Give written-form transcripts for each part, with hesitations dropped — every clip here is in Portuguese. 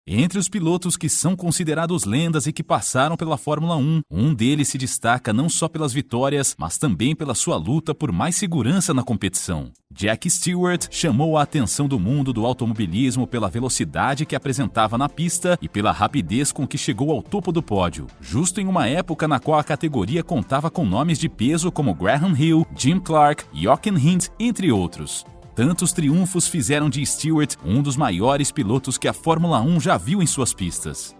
Entre os pilotos que são considerados lendas e que passaram pela Fórmula 1, um deles se destaca não só pelas vitórias, mas também pela sua luta por mais segurança na competição. Jack Stewart chamou a atenção do mundo do automobilismo pela velocidade que apresentava na pista e pela rapidez com que chegou ao topo do pódio, justo em uma época na qual a categoria contava com nomes de peso como Graham Hill, Jim Clark, Jochen Rindt, entre outros. Tantos triunfos fizeram de Stewart um dos maiores pilotos que a Fórmula 1 já viu em suas pistas.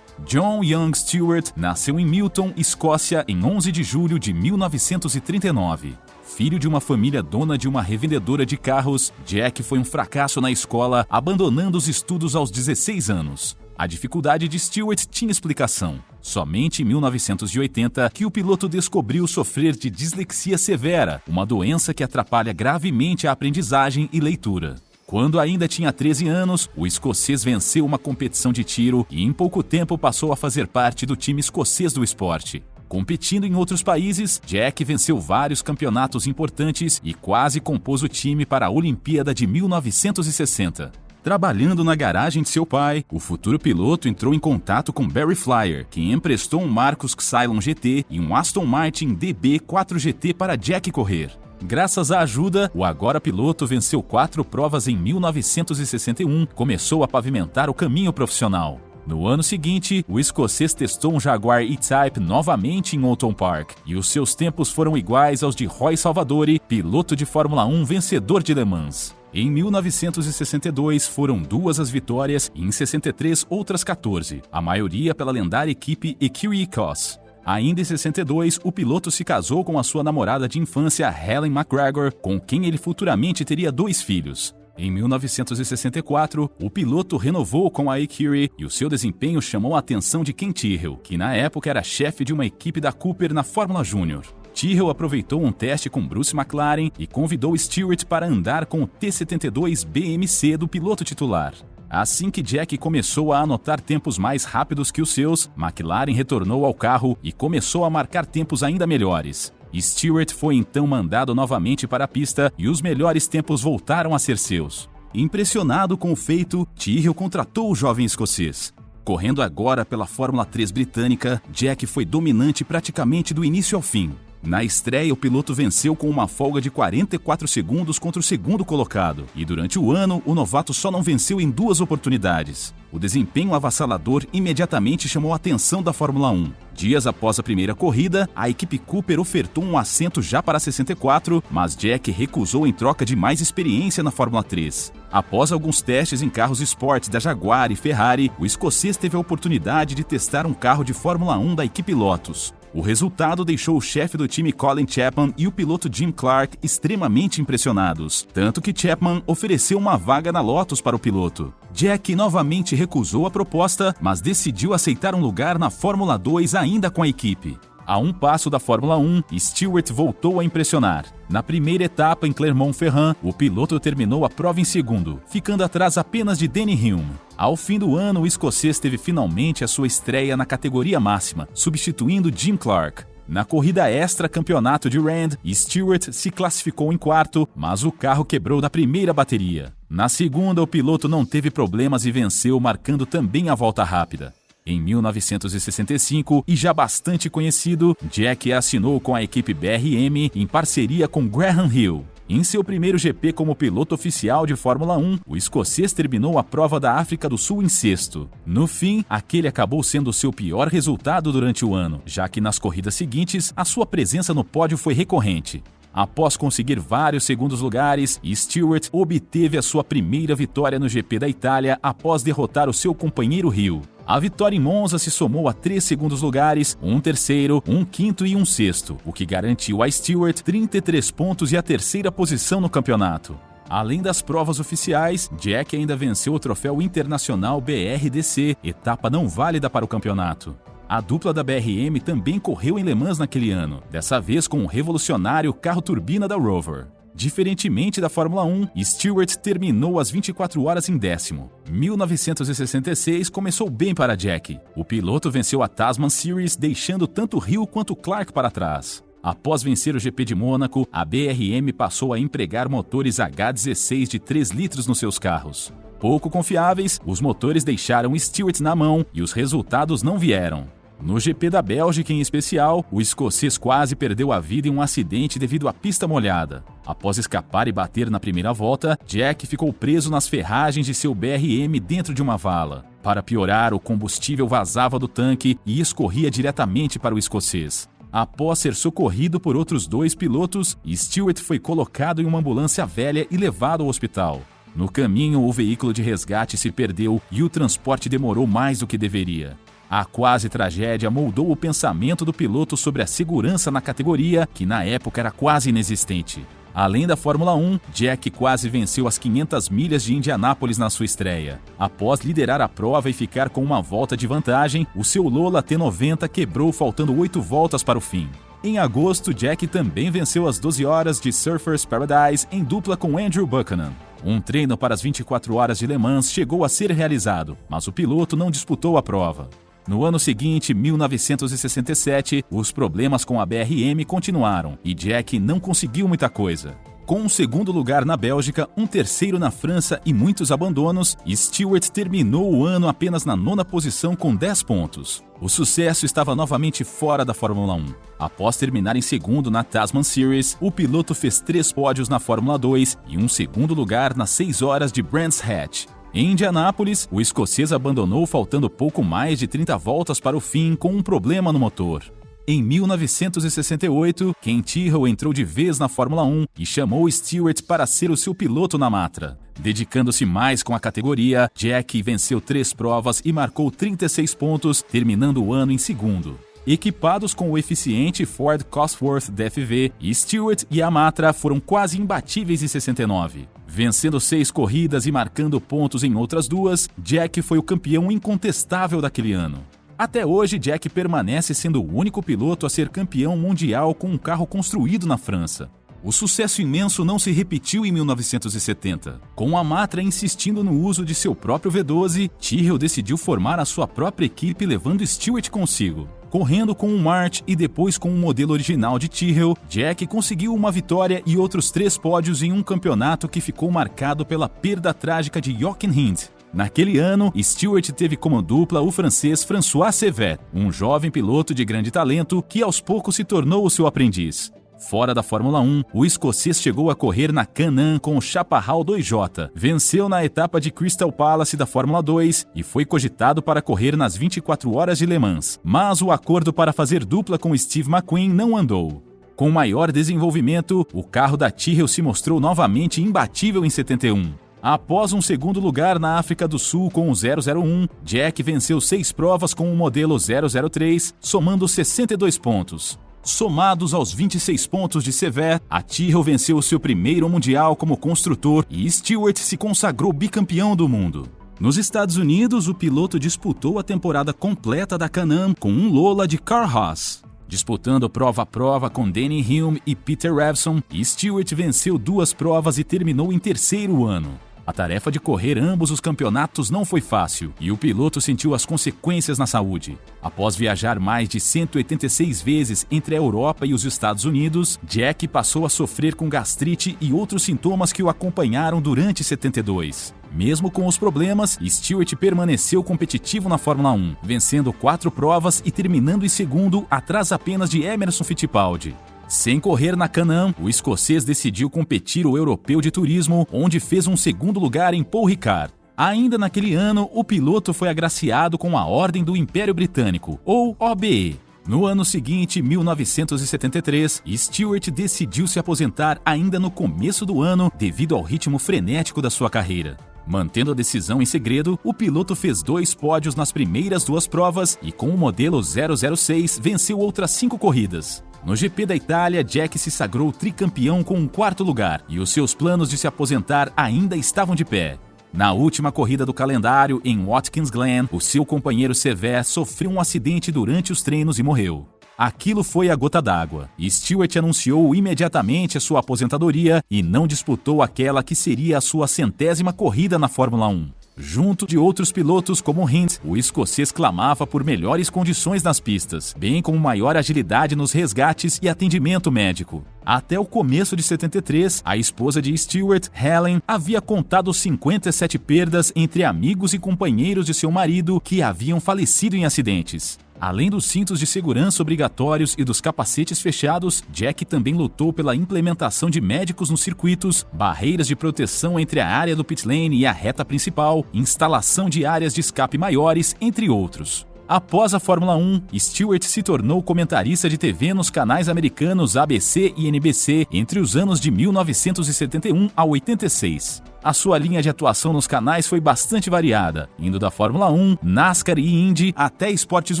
John Young Stewart nasceu em Milton, Escócia, em 11 de julho de 1939. Filho de uma família dona de uma revendedora de carros, Jack foi um fracasso na escola, abandonando os estudos aos 16 anos. A dificuldade de Stewart tinha explicação. Somente em 1980 que o piloto descobriu sofrer de dislexia severa, uma doença que atrapalha gravemente a aprendizagem e leitura. Quando ainda tinha 13 anos, o escocês venceu uma competição de tiro e em pouco tempo passou a fazer parte do time escocês do esporte. Competindo em outros países, Jack venceu vários campeonatos importantes e quase compôs o time para a Olimpíada de 1960. Trabalhando na garagem de seu pai, o futuro piloto entrou em contato com Barry Flyer, que emprestou um Marcus Cylon GT e um Aston Martin DB 4GT para Jack correr. Graças à ajuda, o agora piloto venceu 4 provas em 1961 e começou a pavimentar o caminho profissional. No ano seguinte, o escocês testou um Jaguar E-Type novamente em Oulton Park, e os seus tempos foram iguais aos de Roy Salvadori, piloto de Fórmula 1 vencedor de Le Mans. Em 1962 foram 2 as vitórias e em 63 outras 14, a maioria pela lendária equipe Ecurie Cos. Ainda em 62, o piloto se casou com a sua namorada de infância Helen McGregor, com quem ele futuramente teria 2 filhos. Em 1964, o piloto renovou com a Ecurie e o seu desempenho chamou a atenção de Ken Tyrrell, que na época era chefe de uma equipe da Cooper na Fórmula Júnior. Tyrrell aproveitou um teste com Bruce McLaren e convidou Stewart para andar com o T72 BMC do piloto titular. Assim que Jack começou a anotar tempos mais rápidos que os seus, McLaren retornou ao carro e começou a marcar tempos ainda melhores. Stewart foi então mandado novamente para a pista e os melhores tempos voltaram a ser seus. Impressionado com o feito, Tyrrell contratou o jovem escocês. Correndo agora pela Fórmula 3 britânica, Jack foi dominante praticamente do início ao fim. Na estreia, o piloto venceu com uma folga de 44 segundos contra o segundo colocado, e durante o ano, o novato só não venceu em 2 oportunidades. O desempenho avassalador imediatamente chamou a atenção da Fórmula 1. Dias após a primeira corrida, a equipe Cooper ofertou um assento já para 64, mas Jack recusou em troca de mais experiência na Fórmula 3. Após alguns testes em carros esportes da Jaguar e Ferrari, o escocês teve a oportunidade de testar um carro de Fórmula 1 da equipe Lotus. O resultado deixou o chefe do time Colin Chapman e o piloto Jim Clark extremamente impressionados, tanto que Chapman ofereceu uma vaga na Lotus para o piloto. Jack novamente recusou a proposta, mas decidiu aceitar um lugar na Fórmula 2 ainda com a equipe. A um passo da Fórmula 1, Stewart voltou a impressionar. Na primeira etapa em Clermont-Ferrand, o piloto terminou a prova em segundo, ficando atrás apenas de Denny Hulme. Ao fim do ano, o escocês teve finalmente a sua estreia na categoria máxima, substituindo Jim Clark. Na corrida extra campeonato de Rand, Stewart se classificou em quarto, mas o carro quebrou na primeira bateria. Na segunda, o piloto não teve problemas e venceu, marcando também a volta rápida. Em 1965, e já bastante conhecido, Jack assinou com a equipe BRM em parceria com Graham Hill. Em seu primeiro GP como piloto oficial de Fórmula 1, o escocês terminou a prova da África do Sul em 6º. No fim, aquele acabou sendo seu pior resultado durante o ano, já que nas corridas seguintes, a sua presença no pódio foi recorrente. Após conseguir vários segundos lugares, Stewart obteve a sua primeira vitória no GP da Itália após derrotar o seu companheiro Hill. A vitória em Monza se somou a 3 segundos lugares, um terceiro, um quinto e um sexto, o que garantiu a Stewart 33 pontos e a terceira posição no campeonato. Além das provas oficiais, Jack ainda venceu o troféu internacional BRDC, etapa não válida para o campeonato. A dupla da BRM também correu em Le Mans naquele ano, dessa vez com o revolucionário carro turbina da Rover. Diferentemente da Fórmula 1, Stewart terminou as 24 horas em 10º. 1966 começou bem para Jack. O piloto venceu a Tasman Series, deixando tanto Hill quanto Clark para trás. Após vencer o GP de Mônaco, a BRM passou a empregar motores H16 de 3 litros nos seus carros. Pouco confiáveis, os motores deixaram Stewart na mão e os resultados não vieram. No GP da Bélgica em especial, o escocês quase perdeu a vida em um acidente devido à pista molhada. Após escapar e bater na primeira volta, Jack ficou preso nas ferragens de seu BRM dentro de uma vala. Para piorar, o combustível vazava do tanque e escorria diretamente para o escocês. Após ser socorrido por outros 2 pilotos, Stewart foi colocado em uma ambulância velha e levado ao hospital. No caminho, o veículo de resgate se perdeu e o transporte demorou mais do que deveria. A quase tragédia moldou o pensamento do piloto sobre a segurança na categoria, que na época era quase inexistente. Além da Fórmula 1, Jack quase venceu as 500 milhas de Indianápolis na sua estreia. Após liderar a prova e ficar com uma volta de vantagem, o seu Lola T90 quebrou faltando 8 voltas para o fim. Em agosto, Jack também venceu as 12 horas de Surfers Paradise em dupla com Andrew Buchanan. Um treino para as 24 horas de Le Mans chegou a ser realizado, mas o piloto não disputou a prova. No ano seguinte, 1967, os problemas com a BRM continuaram e Jack não conseguiu muita coisa. Com um segundo lugar na Bélgica, um terceiro na França e muitos abandonos, Stewart terminou o ano apenas na 9ª posição com 10 pontos. O sucesso estava novamente fora da Fórmula 1. Após terminar em segundo na Tasman Series, o piloto fez 3 pódios na Fórmula 2 e um segundo lugar nas 6 horas de Brands Hatch. Em Indianápolis, o escocês abandonou faltando pouco mais de 30 voltas para o fim com um problema no motor. Em 1968, Ken Tyrrell entrou de vez na Fórmula 1 e chamou Stewart para ser o seu piloto na Matra. Dedicando-se mais com a categoria, Jack venceu 3 provas e marcou 36 pontos, terminando o ano em segundo. Equipados com o eficiente Ford Cosworth DFV, Stewart e a Matra foram quase imbatíveis em 69. Vencendo 6 corridas e marcando pontos em outras 2, Jack foi o campeão incontestável daquele ano. Até hoje, Jack permanece sendo o único piloto a ser campeão mundial com um carro construído na França. O sucesso imenso não se repetiu em 1970. Com a Matra insistindo no uso de seu próprio V12, Tyrrell decidiu formar a sua própria equipe levando Stewart consigo. Correndo com o March e depois com o modelo original de Tyrrell, Jack conseguiu uma vitória e outros 3 pódios em um campeonato que ficou marcado pela perda trágica de Jochen Rindt. Naquele ano, Stewart teve como dupla o francês François Cévette, um jovem piloto de grande talento que aos poucos se tornou o seu aprendiz. Fora da Fórmula 1, o escocês chegou a correr na Can-Am com o Chaparral 2J, venceu na etapa de Crystal Palace da Fórmula 2 e foi cogitado para correr nas 24 horas de Le Mans, mas o acordo para fazer dupla com Steve McQueen não andou. Com maior desenvolvimento, o carro da Tyrrell se mostrou novamente imbatível em 71. Após um segundo lugar na África do Sul com o 001, Jack venceu 6 provas com o modelo 003, somando 62 pontos. Somados aos 26 pontos de Cévette, a Tyrrell venceu o seu primeiro mundial como construtor e Stewart se consagrou bicampeão do mundo. Nos Estados Unidos, o piloto disputou a temporada completa da Can-Am com um Lola de Carl Haas. Disputando prova a prova com Danny Hulme e Peter Revson, Stewart venceu 2 provas e terminou em terceiro ano. A tarefa de correr ambos os campeonatos não foi fácil e o piloto sentiu as consequências na saúde. Após viajar mais de 186 vezes entre a Europa e os Estados Unidos, Jack passou a sofrer com gastrite e outros sintomas que o acompanharam durante 72. Mesmo com os problemas, Stewart permaneceu competitivo na Fórmula 1, vencendo 4 provas e terminando em segundo, atrás apenas de Emerson Fittipaldi. Sem correr na Can-Am, o escocês decidiu competir o europeu de turismo, onde fez um segundo lugar em Paul Ricard. Ainda naquele ano, o piloto foi agraciado com a Ordem do Império Britânico, ou OBE. No ano seguinte, 1973, Stewart decidiu se aposentar ainda no começo do ano devido ao ritmo frenético da sua carreira. Mantendo a decisão em segredo, o piloto fez 2 pódios nas primeiras 2 provas e com o modelo 006 venceu outras 5 corridas. No GP da Itália, Jack se sagrou tricampeão com um 4º lugar e os seus planos de se aposentar ainda estavam de pé. Na última corrida do calendário, em Watkins Glen, o seu companheiro Cévette sofreu um acidente durante os treinos e morreu. Aquilo foi a gota d'água. Stewart anunciou imediatamente a sua aposentadoria e não disputou aquela que seria a sua 100ª corrida na Fórmula 1. Junto de outros pilotos como Hint, o escocês clamava por melhores condições nas pistas, bem como maior agilidade nos resgates e atendimento médico. Até o começo de 73, a esposa de Stewart, Helen, havia contado 57 perdas entre amigos e companheiros de seu marido que haviam falecido em acidentes. Além dos cintos de segurança obrigatórios e dos capacetes fechados, Jack também lutou pela implementação de médicos nos circuitos, barreiras de proteção entre a área do pit lane e a reta principal, instalação de áreas de escape maiores, entre outros. Após a Fórmula 1, Stewart se tornou comentarista de TV nos canais americanos ABC e NBC entre os anos de 1971 a 86. A sua linha de atuação nos canais foi bastante variada, indo da Fórmula 1, NASCAR e Indy até esportes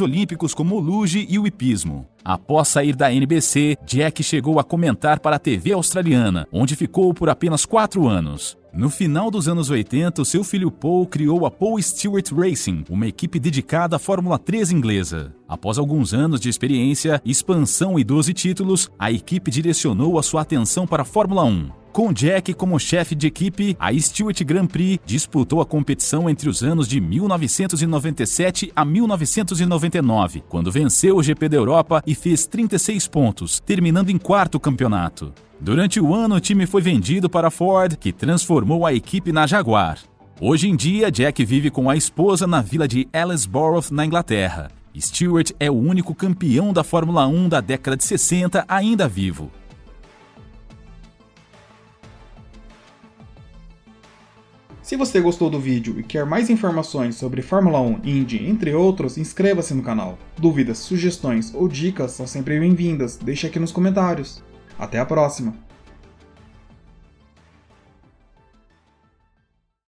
olímpicos como o luge e o hipismo. Após sair da NBC, Jack chegou a comentar para a TV australiana, onde ficou por apenas 4 anos. No final dos anos 80, seu filho Paul criou a Paul Stewart Racing, uma equipe dedicada à Fórmula 3 inglesa. Após alguns anos de experiência, expansão e 12 títulos, a equipe direcionou a sua atenção para a Fórmula 1. Com Jack como chefe de equipe, a Stewart Grand Prix disputou a competição entre os anos de 1997 a 1999, quando venceu o GP da Europa e fez 36 pontos, terminando em 4º campeonato. Durante o ano, o time foi vendido para a Ford, que transformou a equipe na Jaguar. Hoje em dia, Jack vive com a esposa na vila de Aylesborough, na Inglaterra. Stewart é o único campeão da Fórmula 1 da década de 60 ainda vivo. Se você gostou do vídeo e quer mais informações sobre Fórmula 1, Indy, entre outros, inscreva-se no canal. Dúvidas, sugestões ou dicas são sempre bem-vindas, deixe aqui nos comentários. Até a próxima!